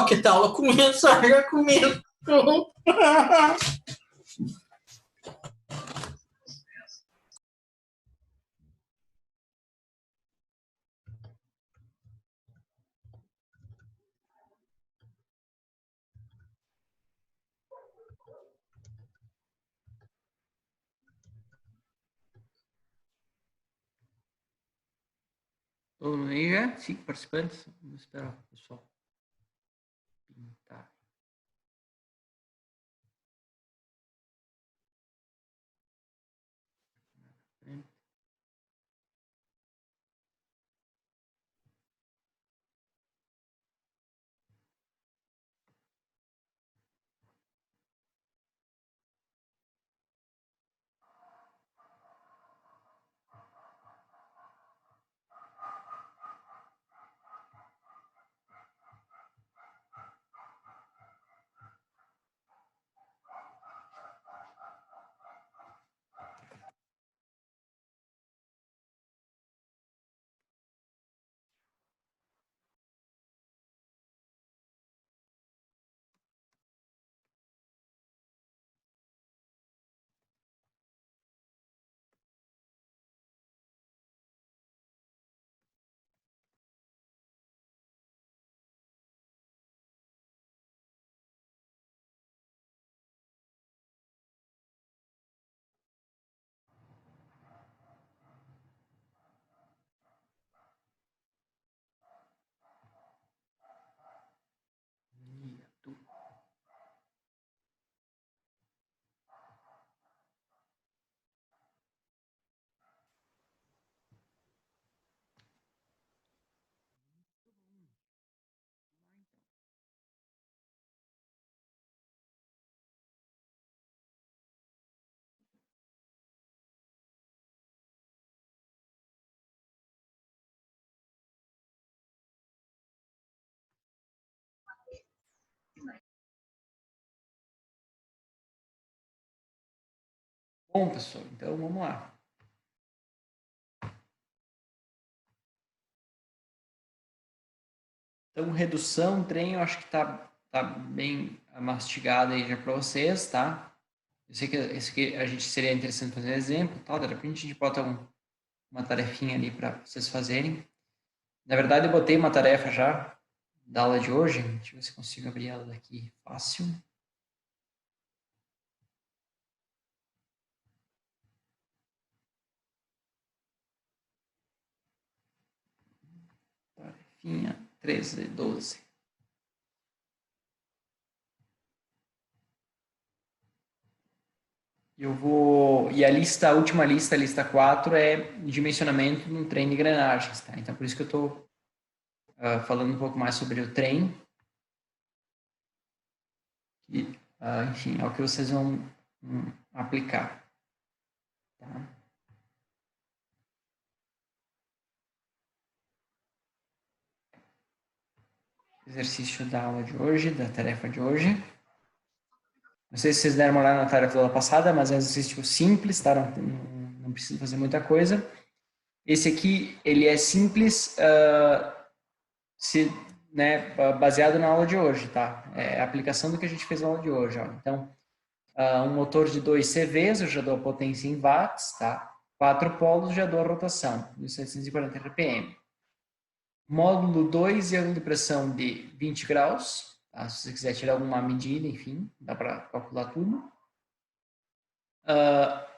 que tal aula começa já comigo. Todo mundo aí já? 5 participantes. Vamos esperar o pessoal pintar. Bom, pessoal, então vamos lá. Então, redução, trem, eu acho que tá bem mastigado aí já para vocês, tá? Eu sei que esse aqui a gente seria interessante fazer exemplo, tal, de repente a gente bota uma tarefinha ali para vocês fazerem. Na verdade, eu botei uma tarefa já da aula de hoje, deixa eu ver se consigo abrir ela daqui fácil. Tarefinha 13, 12. Eu vou... E a última lista, a lista 4, é dimensionamento no trem de engrenagens, tá? Então, por isso que eu estou falando um pouco mais sobre o trem. E, enfim, é o que vocês vão aplicar. Tá? Exercício da aula de hoje, da tarefa de hoje. Não sei se vocês deram uma olhada na tarefa da aula passada, mas é um exercício simples, tá? Não precisa fazer muita coisa. Esse aqui, ele é simples, baseado na aula de hoje, tá? É a aplicação do que a gente fez na aula de hoje, ó. Então, um motor de 2 CVs, eu já dou a potência em watts, tá? 4 polos, já dou a rotação, 1740 RPM. Módulo 2 e ângulo de pressão de 20 graus, tá? Se você quiser tirar alguma medida, enfim, dá para calcular tudo.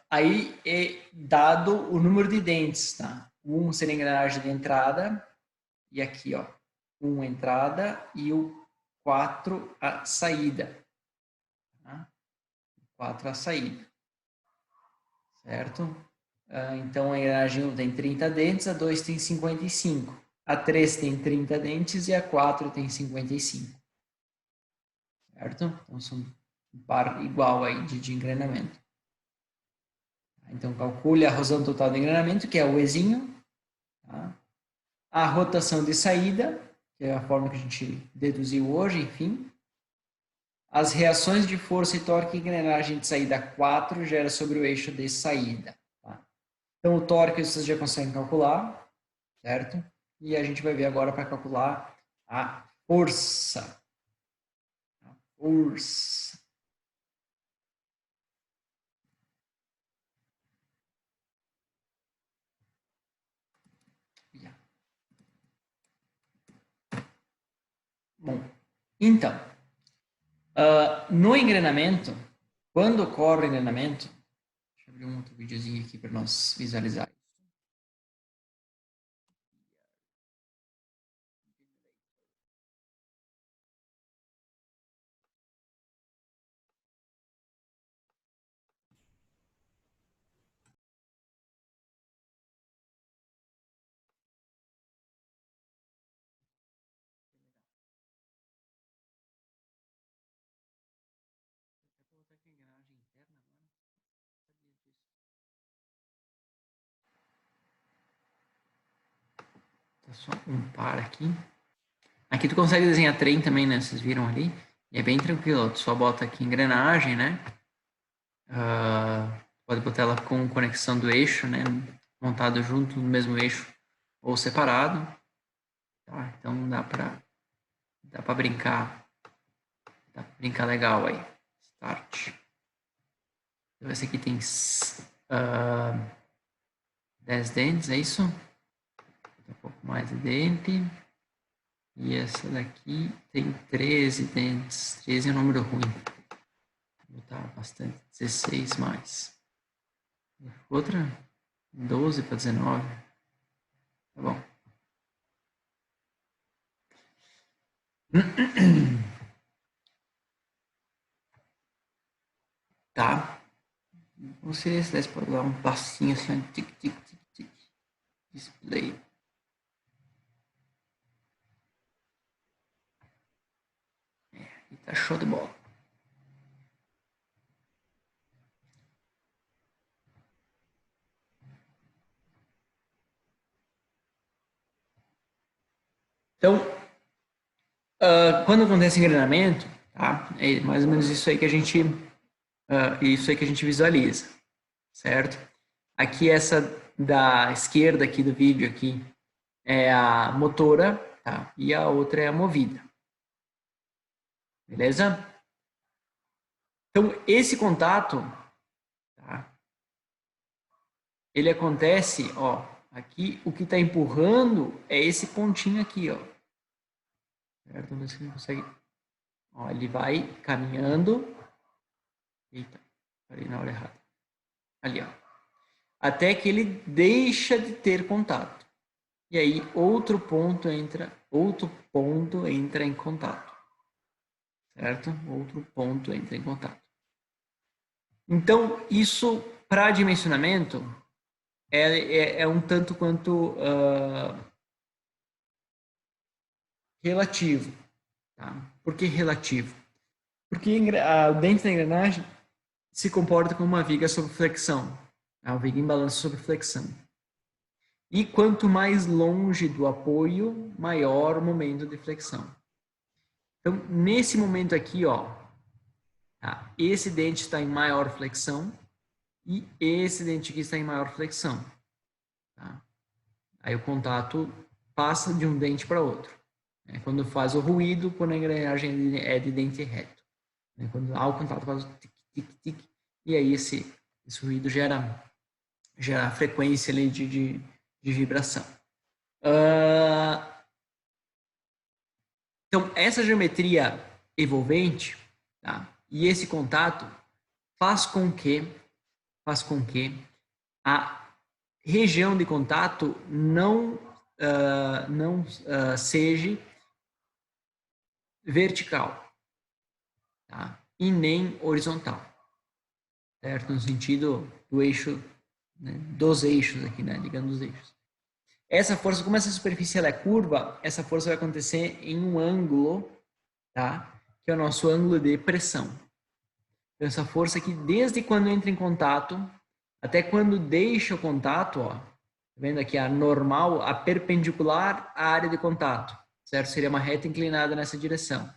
Aí é dado o número de dentes, tá? 1 seria a engrenagem de entrada, e aqui, ó, 1 entrada e o 4 a saída. Tá? 4 a saída. Certo? Então, a engrenagem 1 tem 30 dentes, a 2 tem 55. A 3 tem 30 dentes e a 4 tem 55. Certo? Então, são um par igual aí de engrenamento. Então, calcule a razão total de engrenamento, que é o Ezinho. Tá? A rotação de saída, que é a forma que a gente deduziu hoje, enfim. As reações de força e torque que a engrenagem de saída 4 gera sobre o eixo de saída. Tá? Então, o torque vocês já conseguem calcular, certo? E a gente vai ver agora para calcular a força. force. Bom, então, no engrenamento, quando ocorre o engrenamento, deixa eu abrir um outro videozinho aqui para nós visualizar. Tá só um par aqui. Aqui tu consegue desenhar trem também, né? Vocês viram ali? E é bem tranquilo. Tu só bota aqui engrenagem, né? Pode botar ela com conexão do eixo, né? Montado junto no mesmo eixo ou separado. Tá? Então dá pra brincar. Dá pra brincar legal aí. Start. Então esse aqui tem 10 dentes, é isso? Um pouco mais de dente. E essa daqui tem 13 dentes. 13 é um número ruim. Vou botar bastante. 16 mais. Outra? 12 para 19. Tá bom. Tá. Você pode dar um passinho assim. Tic, tic, tic, tic. Display. E tá show de bola. Então, quando acontece engrenamento, tá? É mais ou menos isso aí que a gente visualiza, certo? Aqui essa da esquerda aqui do vídeo aqui é a motora, tá? E a outra é a movida. Beleza? Então, esse contato, tá? Ele acontece, ó, aqui o que está empurrando é esse pontinho aqui, ó. Certo? Vamos ver se a gente consegue. Ó, ele vai caminhando. Eita, parei na hora errada. Ali, ó. Até que ele deixa de ter contato. E aí outro ponto entra em contato. Certo? Outro ponto entra em contato. Então, isso para dimensionamento é um tanto quanto relativo. Tá? Por que relativo? Porque o dente da engrenagem se comporta como uma viga sob flexão. A viga em balanço sob flexão. E quanto mais longe do apoio, maior o momento de flexão. Então, nesse momento aqui, ó, tá? Esse dente está em maior flexão e esse dente aqui está em maior flexão. Tá? Aí o contato passa de um dente para outro. Né? Quando faz o ruído, quando a engrenagem é de dente reto. Né? Quando há o contato, faz o tic, tic, tic, e aí esse ruído gera a frequência ali de vibração. Então, essa geometria envolvente, tá? E esse contato faz com que a região de contato não seja vertical, tá? E nem horizontal, certo? No sentido do eixo, né? Dos eixos aqui, né? Ligando os eixos. Essa força, como essa superfície ela é curva, essa força vai acontecer em um ângulo, tá? Que é o nosso ângulo de pressão. Então, essa força aqui, desde quando entra em contato até quando deixa o contato, ó, tá vendo aqui a normal, a perpendicular à área de contato, certo? Seria uma reta inclinada nessa direção.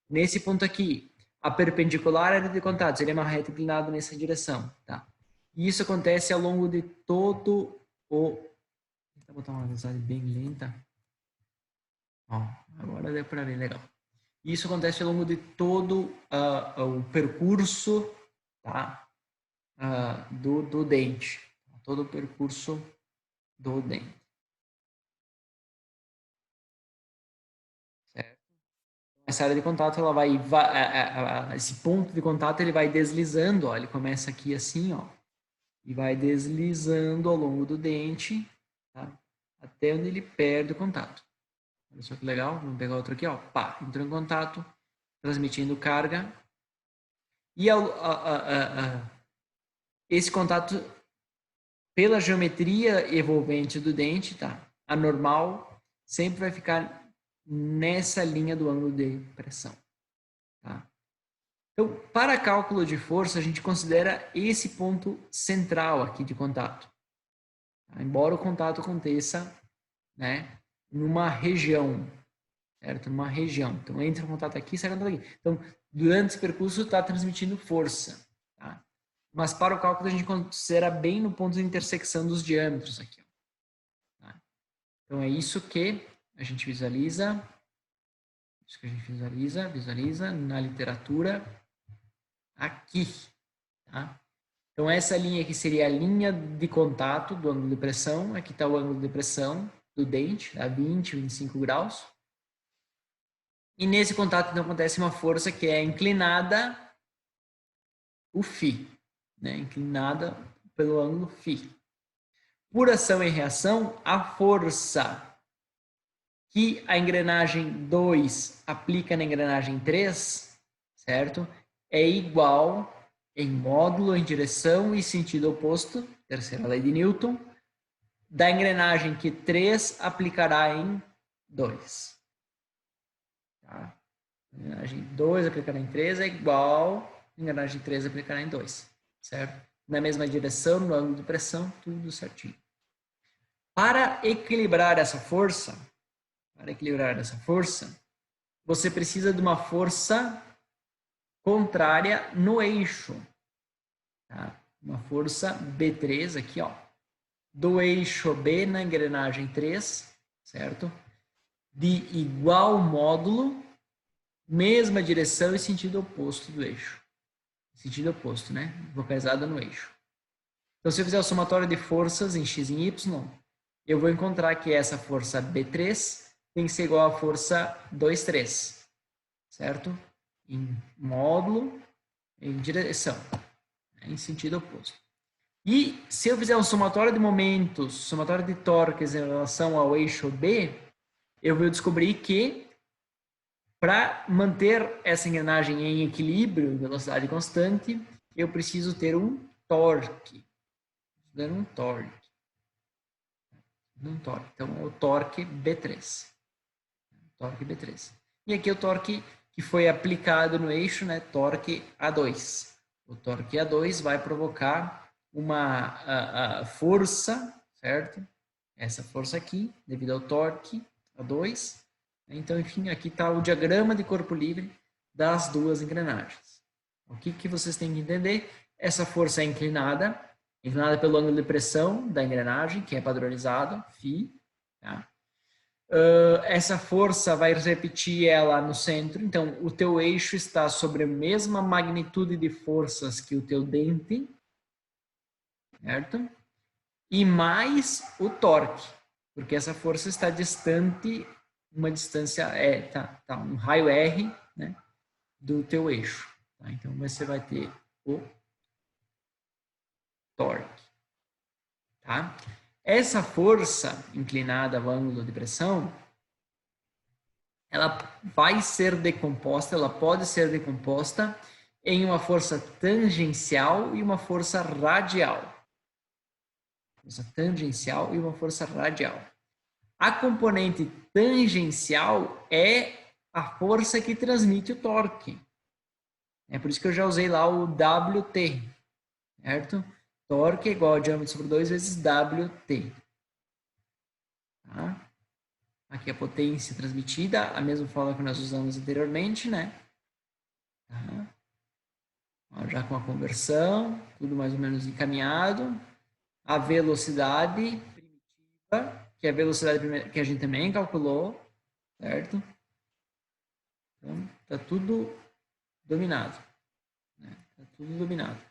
Nesse ponto aqui, a perpendicular à área de contato seria uma reta inclinada nessa direção, tá? E isso acontece ao longo de todo o... Vou botar uma velocidade bem lenta. Ó, agora deu para ver legal. Isso acontece ao longo de todo o percurso, tá? Do dente. Todo o percurso do dente. Certo? Essa área de contato, ela vai esse ponto de contato, ele vai deslizando, ó, ele começa aqui assim, ó, e vai deslizando ao longo do dente, tá? Até onde ele perde o contato. Olha só que legal, vamos pegar outro aqui, ó, pá, entrou em contato, transmitindo carga, e esse contato, pela geometria evolvente do dente, tá? A normal sempre vai ficar nessa linha do ângulo de pressão. Tá? Então, para cálculo de força, a gente considera esse ponto central aqui de contato. Tá? Embora o contato aconteça, né, numa região, certo? Numa região. Então, entra em contato aqui, sai em contato aqui. Então, durante esse percurso, está transmitindo força. Tá? Mas para o cálculo, a gente considera bem no ponto de intersecção dos diâmetros aqui. Ó. Tá? Então, é isso que a gente visualiza. Isso que a gente visualiza na literatura aqui, tá? Então, essa linha aqui seria a linha de contato do ângulo de pressão. Aqui está o ângulo de pressão do dente, a 20, 25 graus. E nesse contato, então, acontece uma força que é inclinada, o φ, né? Inclinada pelo ângulo φ. Por ação e reação, a força que a engrenagem 2 aplica na engrenagem 3, certo? É igual em módulo, em direção e sentido oposto, terceira lei de Newton, da engrenagem que 3 aplicará em 2. Tá? A engrenagem 2 aplicará em 3 é igual a engrenagem 3 aplicará em 2, certo? Na mesma direção, no ângulo de pressão, tudo certinho. Para equilibrar essa força, você precisa de uma força contrária no eixo. Tá? Uma força B3 aqui, ó, do eixo B na engrenagem 3, certo? De igual módulo, mesma direção e sentido oposto do eixo. Sentido oposto, né? Localizada no eixo. Então, se eu fizer o somatório de forças em x e em y, eu vou encontrar que essa força B3 tem que ser igual à força 2,3, certo? Em módulo, em direção, em sentido oposto. E se eu fizer um somatório de momentos, somatório de torques em relação ao eixo B, eu vou descobrir que para manter essa engrenagem em equilíbrio, em velocidade constante, eu preciso ter um torque. Um torque. Então, o torque B3. Torque B3. E aqui o torque que foi aplicado no eixo, né? Torque A2. O torque A2 vai provocar uma força, certo? Essa força aqui, devido ao torque A2. Então, enfim, aqui está o diagrama de corpo livre das duas engrenagens. O que vocês têm que entender? Essa força é inclinada pelo ângulo de pressão da engrenagem, que é padronizado, φ. Tá? Essa força vai repetir ela no centro, então o teu eixo está sobre a mesma magnitude de forças que o teu dente, certo? E mais o torque, porque essa força está distante, uma distância, tá um raio R, né, do teu eixo. Tá? Então você vai ter o torque. Tá? Essa força inclinada ao ângulo de pressão, ela vai ser decomposta, ela pode ser decomposta em uma força tangencial e uma força radial. Força tangencial e uma força radial. A componente tangencial é a força que transmite o torque. É por isso que eu já usei lá o WT, certo? Torque é igual a diâmetro sobre 2 vezes WT. Tá? Aqui a potência transmitida, a mesma fórmula que nós usamos anteriormente, né? Tá? Já com a conversão, tudo mais ou menos encaminhado. A velocidade primitiva, que é a velocidade que a gente também calculou, certo? Então, tá tudo dominado. Né? Tá tudo dominado.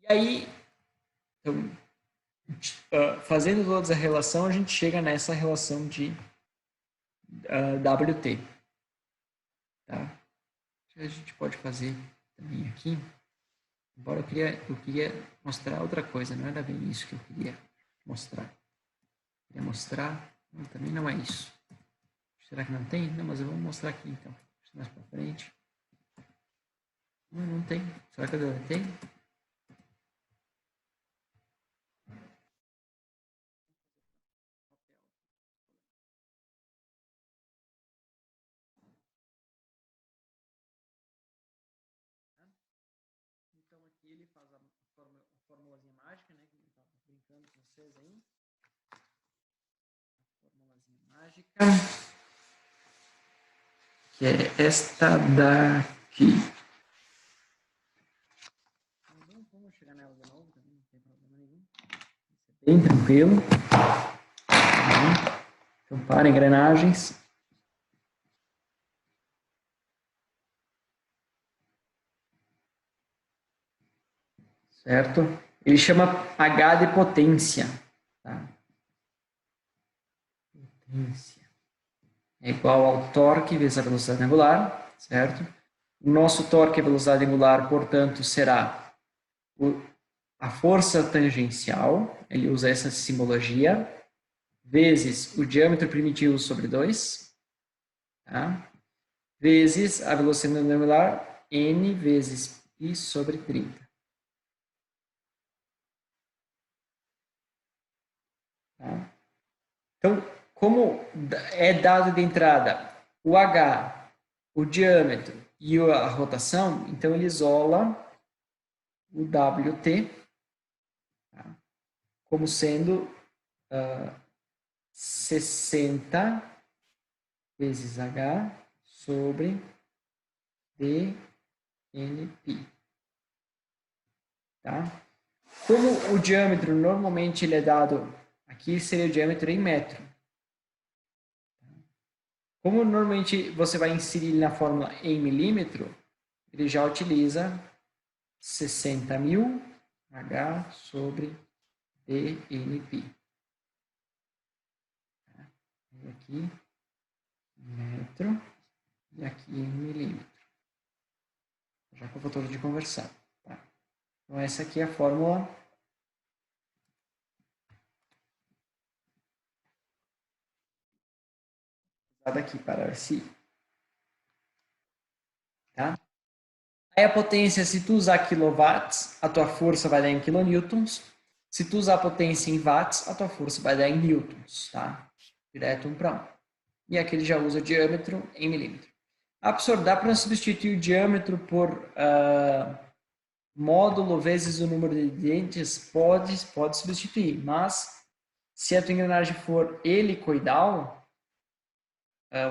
E aí, então, fazendo toda a relação, a gente chega nessa relação de WT. Tá? A gente pode fazer também aqui. Embora eu queria mostrar outra coisa, não era bem isso que eu queria mostrar. Eu queria mostrar, também não é isso. Será que não tem? Não, mas eu vou mostrar aqui então. Mais para frente. Não tem. Será que eu deletei? Então aqui ele faz a formulazinha mágica, né? Que eu estava brincando com vocês aí. A formulazinha mágica. Que é esta daqui. Vamos chegar nela de novo, também não tem problema nenhum. Bem tranquilo. Então, para engrenagens. Certo? Ele chama H de potência. Tá? Potência é igual ao torque vezes a velocidade angular, certo? O nosso torque e velocidade angular, portanto, será a força tangencial, ele usa essa simbologia, vezes o diâmetro primitivo sobre 2, tá? Vezes a velocidade angular, n vezes π sobre 30. Tá? Então, como é dado de entrada o H, o diâmetro e a rotação, então ele isola o WT, tá? Como sendo 60 vezes H sobre dNπ. Tá? Como o diâmetro normalmente ele é dado, aqui seria o diâmetro em metro. Como normalmente você vai inserir na fórmula em milímetro, ele já utiliza 60.000 H sobre dNπ. E aqui, metro, e aqui em milímetro. Já com o fator de conversão. Tá? Então, essa aqui é a fórmula usada aqui para esse. Tá? Aí a potência, se tu usar quilowatts, a tua força vai dar em kilonewtons. Se tu usar a potência em watts, a tua força vai dar em newtons. Tá? Direto 1 para 1. E aqui ele já usa o diâmetro em milímetro. Professor, dá para substituir o diâmetro por módulo vezes o número de dentes? Pode substituir, mas se a tua engrenagem for helicoidal,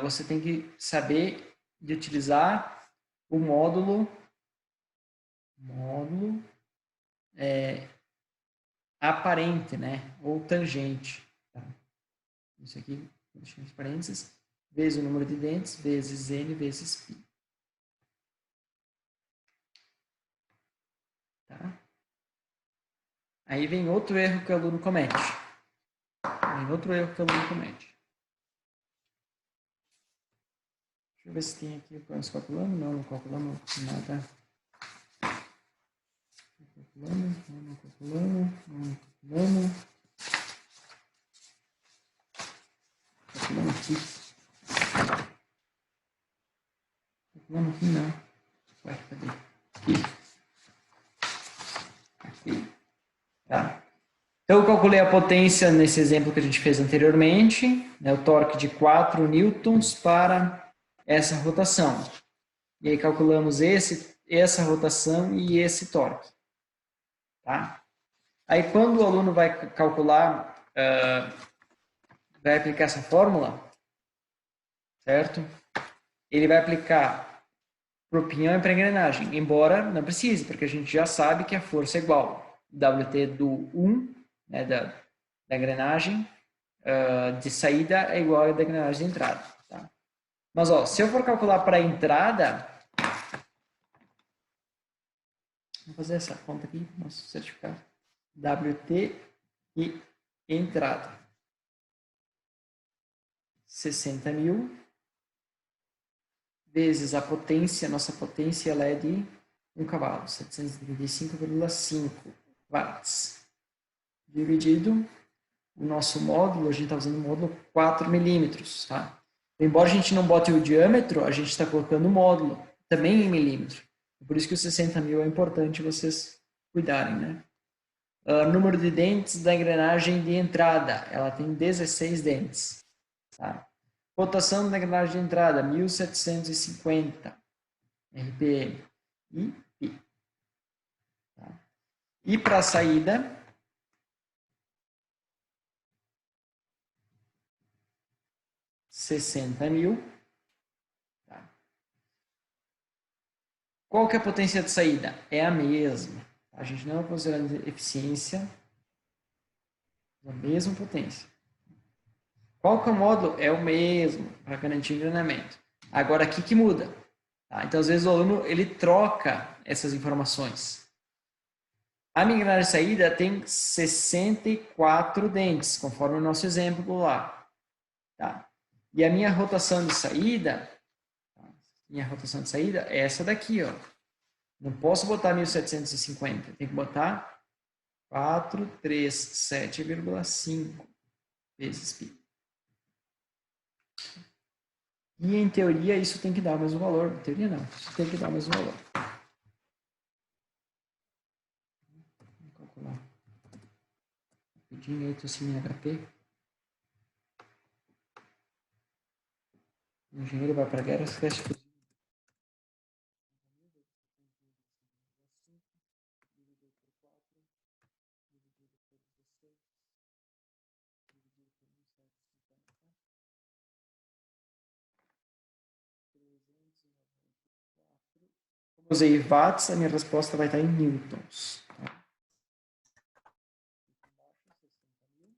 você tem que saber de utilizar o módulo aparente, né? Ou tangente. Tá? Isso aqui, deixa entre parênteses, vezes o número de dentes, vezes n, vezes π. Tá? Aí vem outro erro que o aluno comete. Deixa eu ver se tem aqui o calculando. Não calculamos nada. Não calculamos. Calculamos aqui. Calculamos aqui não. Ué, cadê? Aqui. Tá. Então, eu calculei a potência nesse exemplo que a gente fez anteriormente, né, o torque de 4 newtons para essa rotação. E aí calculamos essa rotação e esse torque. Tá? Aí, quando o aluno vai calcular, vai aplicar essa fórmula, certo? Ele vai aplicar para o pinhão e para a engrenagem, embora não precise, porque a gente já sabe que a força é igual. WT do 1, né, da engrenagem de saída é igual a da engrenagem de entrada. Tá? Mas, ó, se eu for calcular para a entrada, vou fazer essa conta aqui, nosso certificado. WT e entrada. 60.000 vezes a potência, nossa potência ela é de 1 cavalo, 735,5 watts. Dividido o nosso módulo, a gente está usando o módulo 4 milímetros, tá? Embora a gente não bote o diâmetro, a gente está colocando o módulo também em milímetro. Por isso que os 60.000 é importante vocês cuidarem, né? Número de dentes da engrenagem de entrada, ela tem 16 dentes. Tá? Rotação da engrenagem de entrada, 1750 RPM e pi. Tá? E para a saída, $60.000. Tá? Qual que é a potência de saída? É a mesma. A gente não vai considerar eficiência, a mesma potência. Qual que é o módulo? É o mesmo, para garantir o engrenamento. Agora, aqui que muda. Tá? Então, às vezes, o aluno ele troca essas informações. A minha engrenagem de saída tem 64 dentes, conforme o nosso exemplo lá. Tá? E a minha rotação de saída, é essa daqui, ó. Não posso botar 1750, tem que botar 437,5 vezes π. E em teoria isso tem que dar o mesmo valor. Em teoria não, isso tem que dar o mesmo valor. Vou calcular. Rapidinho aí, tô sem HP. O engenheiro vai para a guerra, esquece de usei watts, a minha resposta vai estar em newtons. Olha só que coincidência.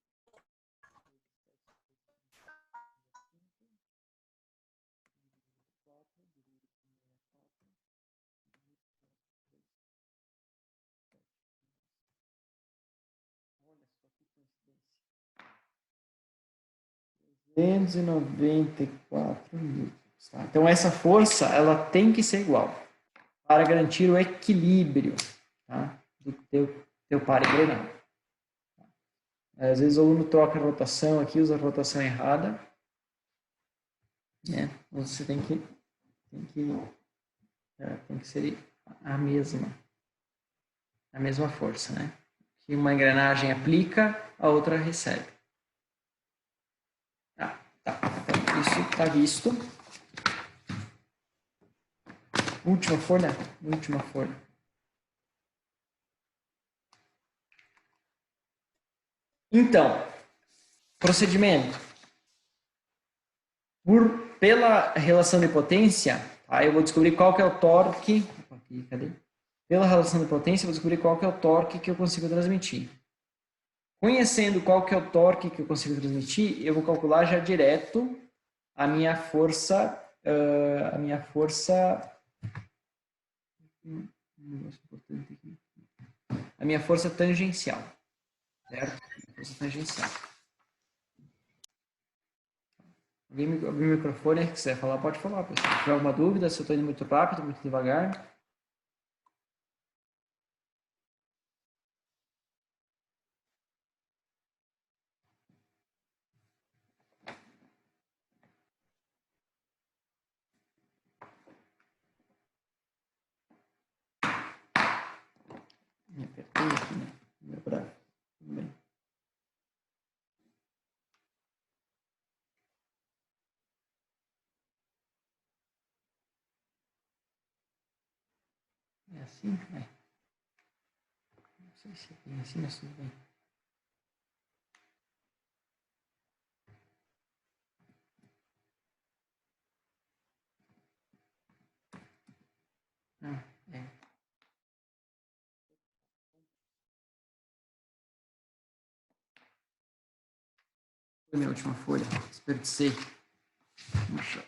294 newtons. Tá? Então, essa força ela tem que ser igual para garantir o equilíbrio, tá? Do teu par engrenado. Às vezes o aluno troca a rotação aqui, usa a rotação errada. Né? Você tem que ser a mesma força, né? Que uma engrenagem aplica, a outra recebe. Tá. Então, isso está visto. Última folha. Então, procedimento. Pela relação de potência, aí eu vou descobrir qual que é o torque. Aqui, cadê? Pela relação de potência, eu vou descobrir qual que é o torque que eu consigo transmitir. Conhecendo qual que é o torque que eu consigo transmitir, eu vou calcular já direto a minha força, tangencial, certo? Força tangencial. Alguém abriu o microfone, se quiser falar, pode falar, pessoal. Se tiver alguma dúvida, se eu estou indo muito rápido, muito devagar. Me apertei aqui, né? Meu braço. Tudo bem. É assim? É. Não sei se é bem assim, mas tudo bem. Ah, é. Foi minha última folha. Desperdicei. Vamos achar.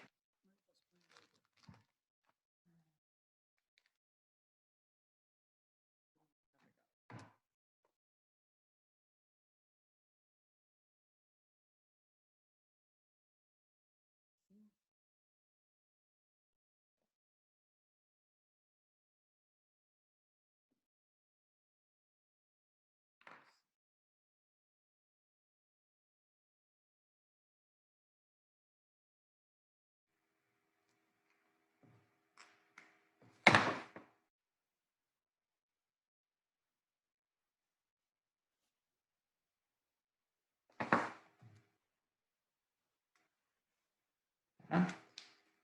Tá?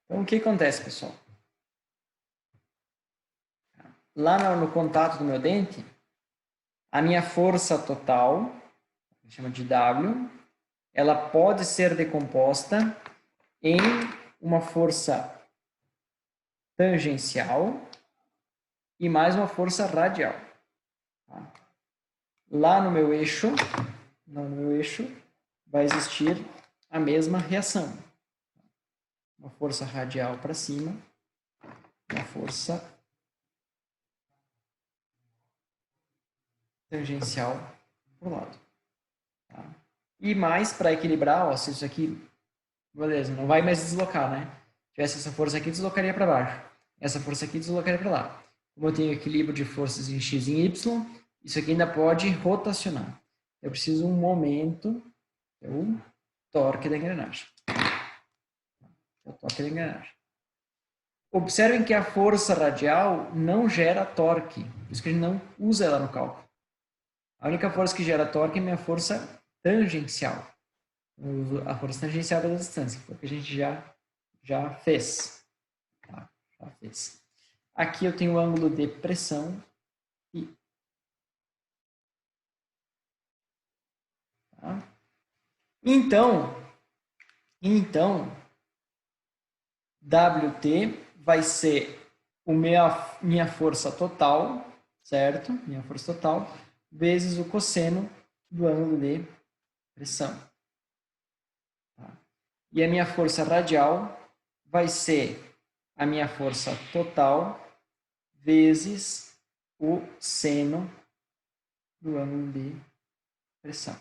Então, o que acontece, pessoal? Lá no contato do meu dente, a minha força total, que chama de W, ela pode ser decomposta em uma força tangencial e mais uma força radial. Tá? Lá no meu eixo, vai existir a mesma reação. Uma força radial para cima, uma força tangencial para o lado. Tá? E mais para equilibrar, ó, se isso aqui, beleza, não vai mais deslocar, né? Se tivesse essa força aqui, deslocaria para baixo. Essa força aqui deslocaria para lá. Como eu tenho equilíbrio de forças em x e em y, isso aqui ainda pode rotacionar. Eu preciso um momento, é o torque da engrenagem. É o torque da engrenagem. Observem que a força radial não gera torque, por isso que a gente não usa ela no cálculo. A única força que gera torque é a minha força tangencial. A força tangencial da distância, que foi o que a gente já fez. Tá? Já fez. Aqui eu tenho o ângulo de pressão I. Tá? Então, WT vai ser minha força total, certo? Minha força total, vezes o cosseno do ângulo de pressão. Tá? E a minha força radial vai ser a minha força total vezes o seno do ângulo de pressão.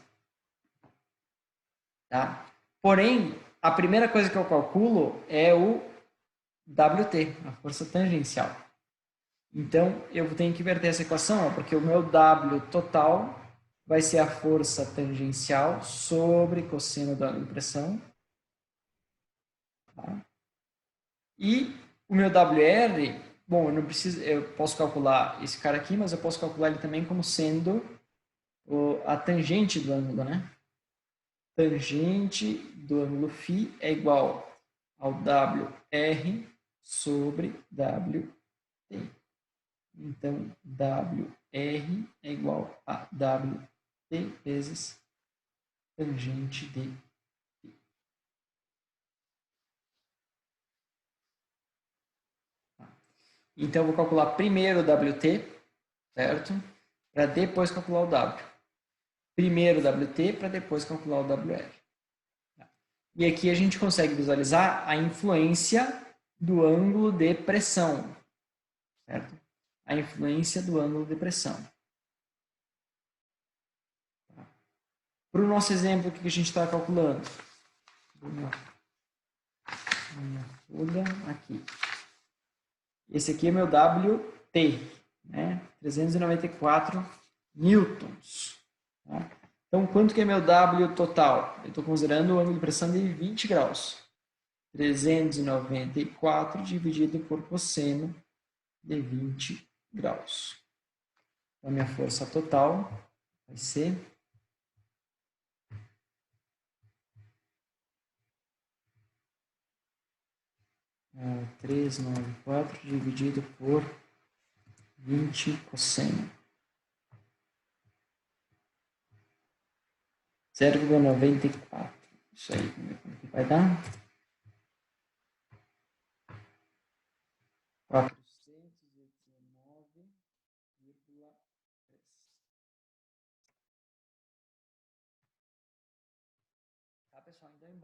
Tá? Porém, a primeira coisa que eu calculo é o WT, a força tangencial. Então, eu tenho que inverter essa equação, ó, porque o meu W total vai ser a força tangencial sobre cosseno do ângulo de pressão. Tá? E o meu WR, bom, eu posso calcular esse cara aqui, mas eu posso calcular ele também como sendo a tangente do ângulo, né? Tangente do ângulo φ é igual ao WR sobre WT. Então, WR é igual a WT vezes tangente de φ. Então, eu vou calcular primeiro o WT, certo? Para depois calcular o W. Primeiro o WT para depois calcular o WR. E aqui a gente consegue visualizar a influência do ângulo de pressão, certo? A influência do ângulo de pressão. Para o nosso exemplo, o que a gente está calculando? Minha folha aqui. Esse aqui é meu WT, né? 394 newtons. Tá? Então, quanto que é meu W total? Eu estou considerando o ângulo de pressão de 20 graus. 394 dividido por cosseno de 20 graus. Então, a minha força total vai ser 394 dividido por 20 cosseno. 0,94. Isso aí, vamos ver como que vai dar. 419,3.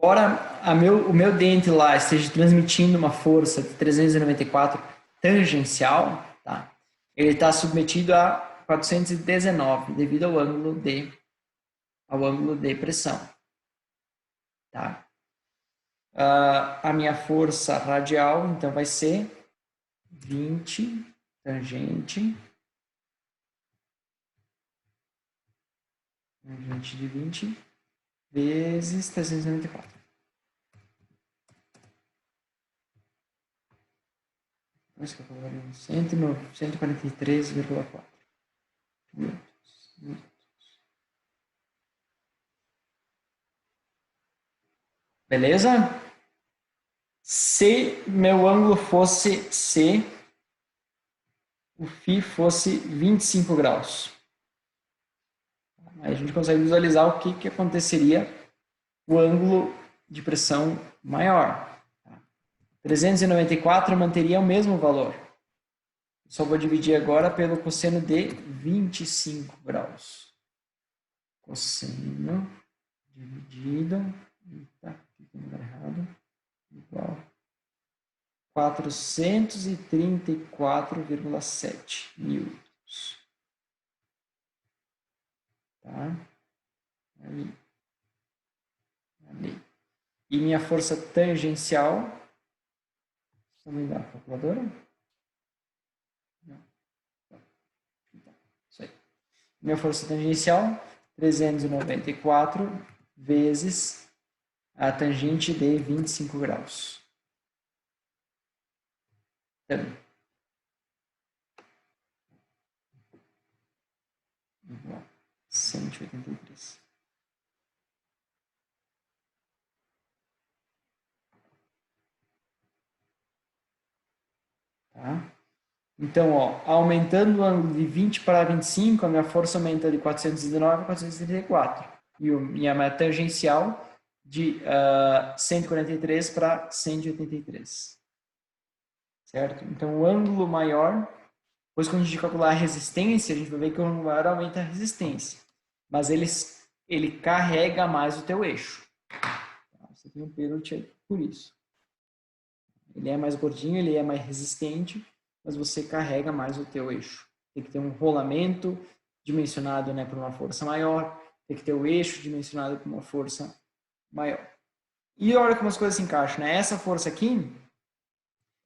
embora o meu dente lá esteja transmitindo uma força de 394 tangencial, tá? Ele está submetido a 419 devido ao ângulo de pressão. Tá? A minha força radial, então, vai ser 20 tangente de 20 vezes 394. Vamos calcular 143,4. Beleza? Se meu ângulo fosse C, o φ fosse 25 graus. Aí a gente consegue visualizar o que aconteceria o ângulo de pressão maior. 394 manteria o mesmo valor. Só vou dividir agora pelo cosseno de 25 graus. Cosseno dividido... Eita, aqui tem lugar errado. Igual 434,7 newtons. Tá? Ali. E minha força tangencial, também dá a calculadora? Não. Isso aí. Minha força tangencial, 394 vezes a tangente de 25 graus. Então, igual 183. Tá? Então, ó, aumentando o ângulo de 20 para 25, a minha força aumenta de 419 a 434. E a minha tangencial de 143 para 183. Certo? Então, o ângulo maior, depois quando a gente calcular a resistência, a gente vai ver que o ângulo maior aumenta a resistência. Mas ele carrega mais o teu eixo. Você tem um pênalti aí por isso. Ele é mais gordinho, ele é mais resistente, mas você carrega mais o teu eixo. Tem que ter um rolamento dimensionado, né, por uma força maior, tem que ter o eixo dimensionado por uma força maior. E olha como as coisas se encaixam, né? Essa força aqui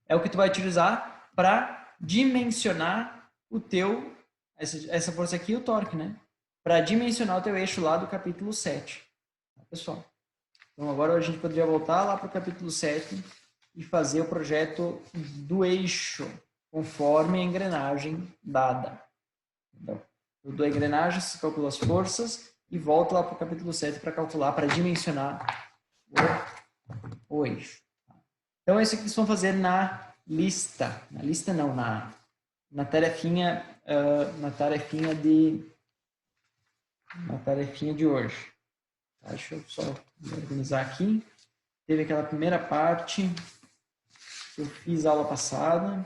é o que tu vai utilizar para dimensionar o teu, essa força aqui, o torque, né? Para dimensionar o teu eixo lá do capítulo 7. Tá, pessoal? Então agora a gente poderia voltar lá para o capítulo 7 e fazer o projeto do eixo conforme a engrenagem dada. Então, eu dou a engrenagem, se calcula as forças e volto lá para o capítulo 7 para calcular, para dimensionar o eixo. Então, é isso que vocês vão fazer na lista. Na lista não, na tarefinha, na tarefinha de hoje. Tá, deixa eu só me organizar aqui. Teve aquela primeira parte que eu fiz aula passada.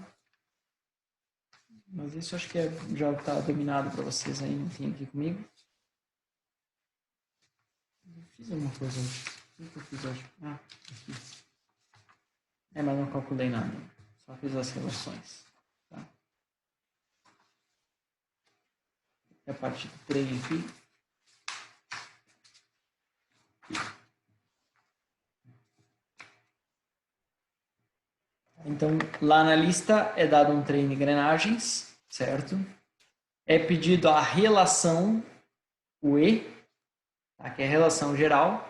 Mas isso acho que já está dominado para vocês aí, não tem aqui comigo. Eu fiz alguma coisa hoje. O que eu fiz hoje? Ah, aqui. Mas não calculei nada. Só fiz as relações. Tá? E a parte do treino aqui. Então, lá na lista é dado um treino de engrenagens, certo? É pedido a relação, o E, tá? Que é a relação geral.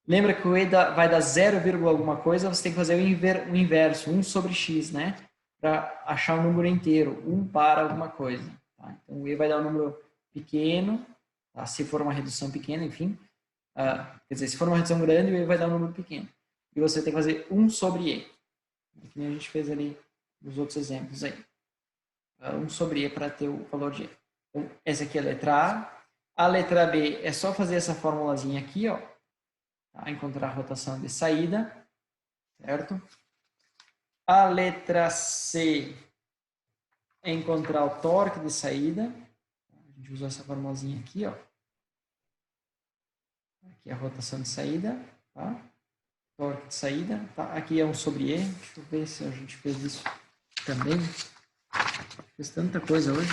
Lembra que o E vai dar 0, alguma coisa, você tem que fazer o inverso, 1 sobre x, né? Para achar o número inteiro, 1 para alguma coisa. Tá? Então, o E vai dar um número pequeno, tá? Se for uma redução pequena, enfim. Quer dizer, se for uma redução grande, o E vai dar um número pequeno. E você tem que fazer 1 sobre E. Que nem a gente fez ali nos outros exemplos aí. 1 sobre E para ter o valor de E. Então, essa aqui é a letra A. A letra B é só fazer essa formulazinha aqui, ó. Tá? Encontrar a rotação de saída. Certo? A letra C é encontrar o torque de saída. A gente usou essa formulazinha aqui, ó. Aqui é a rotação de saída. Tá? torque de saída. Tá? Aqui é um sobre E. Deixa eu ver se a gente fez isso também. Fiz tanta coisa hoje.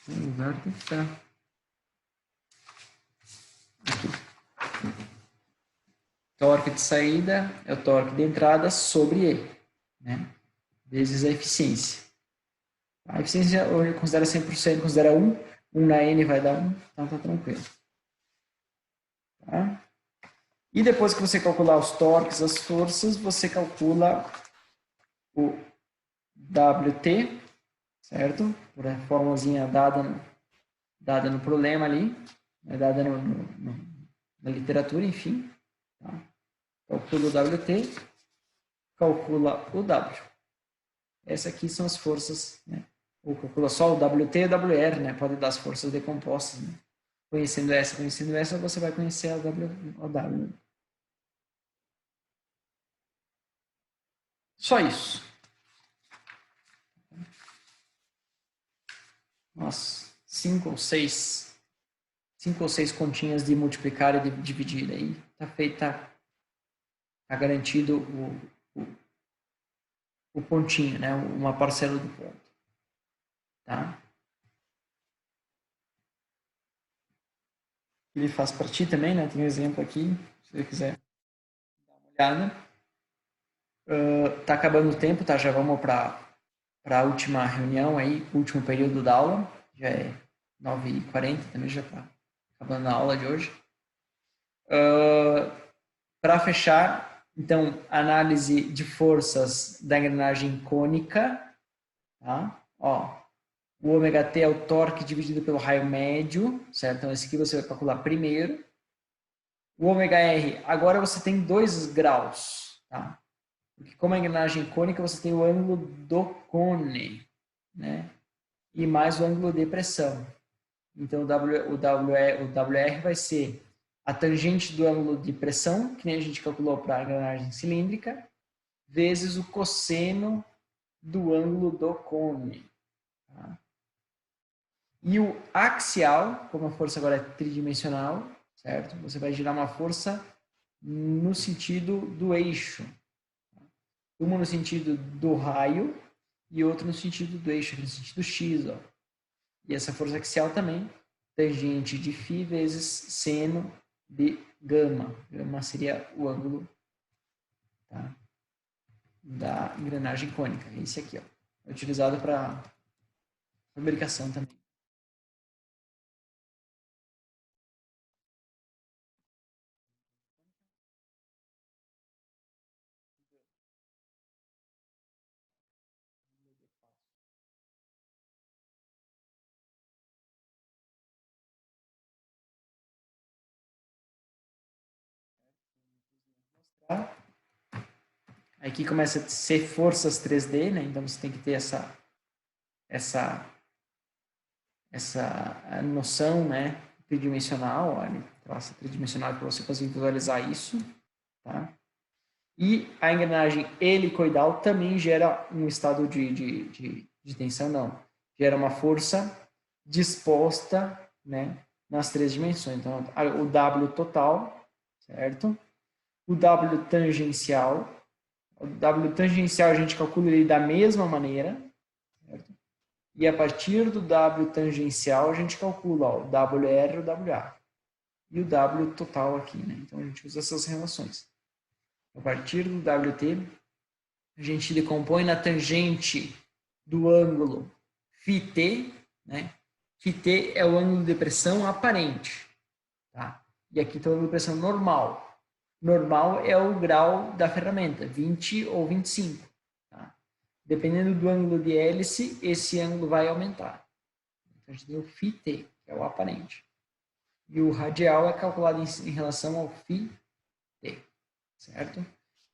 O lugar tem que estar. Aqui. Torque de saída é o torque de entrada sobre E, né? Vezes a eficiência. A eficiência hoje considera 100%, considera 1. 1 na N vai dar 1, então tá tranquilo. Tá? E depois que você calcular os torques, as forças, você calcula o WT, certo? Por a formulazinha dada no problema ali, né? Dada na literatura, enfim. Tá? Calcula o WT, calcula o W. Essas aqui são as forças, né? Ou calcula só o WT e o WR, né? Pode dar as forças decompostas, né? Conhecendo essa, você vai conhecer a W. Só isso. Nossa, 5 ou 6 continhas de multiplicar e de dividir. Aí tá feita, tá garantido o pontinho, né? Uma parcela do ponto. Tá? Ele faz para ti também, né? Tem um exemplo aqui, se você quiser dar uma olhada. Tá acabando o tempo, tá? Já vamos para a última reunião aí, último período da aula. Já é 9h40, também já está acabando a aula de hoje. Para fechar, então, análise de forças da engrenagem cônica. Tá? Ó, o ômega T é o torque dividido pelo raio médio, certo? Então, esse aqui você vai calcular primeiro. O ômega R, agora você tem 2 graus, tá? Porque como a engrenagem cônica, você tem o ângulo do cone, né? E mais o ângulo de pressão. Então, o WR vai ser a tangente do ângulo de pressão, que nem a gente calculou para a engrenagem cilíndrica, vezes o cosseno do ângulo do cone. Tá? E o axial, como a força agora é tridimensional, certo? Você vai gerar uma força no sentido do eixo. Uma no sentido do raio e outra no sentido do eixo, no sentido X. Ó. E essa força axial também, tangente de φ vezes seno de gama. Gama seria o ângulo, tá, da engrenagem cônica. Esse aqui, ó. É utilizado para fabricação também. Aqui começa a ser forças 3D, né? Então você tem que ter essa noção, né, tridimensional, traça tridimensional para você conseguir visualizar isso, tá? E a engrenagem helicoidal também gera um estado de tensão, não. Gera uma força disposta, né, nas 3 dimensões. Então, o W total, certo? O W tangencial. O W tangencial a gente calcula ele da mesma maneira, certo? E a partir do W tangencial a gente calcula ó, o WR e o WA. E o W total aqui, né? Então a gente usa essas relações. A partir do WT, a gente decompõe na tangente do ângulo φt, né? Φt é o ângulo de pressão aparente, tá? E aqui está o ângulo de pressão normal. Normal é o grau da ferramenta, 20 ou 25. Tá? Dependendo do ângulo de hélice, esse ângulo vai aumentar. Então, a gente tem o φt, que é o aparente. E o radial é calculado em relação ao φt, certo?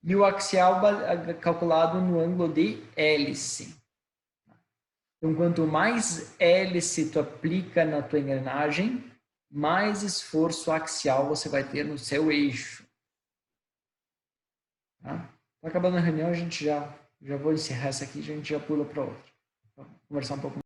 E o axial é calculado no ângulo de hélice. Então, quanto mais hélice tu aplica na tua engrenagem, mais esforço axial você vai ter no seu eixo. Tá acabando a reunião, a gente já vou encerrar essa aqui, a gente já pula para outra. Vamos conversar um pouco.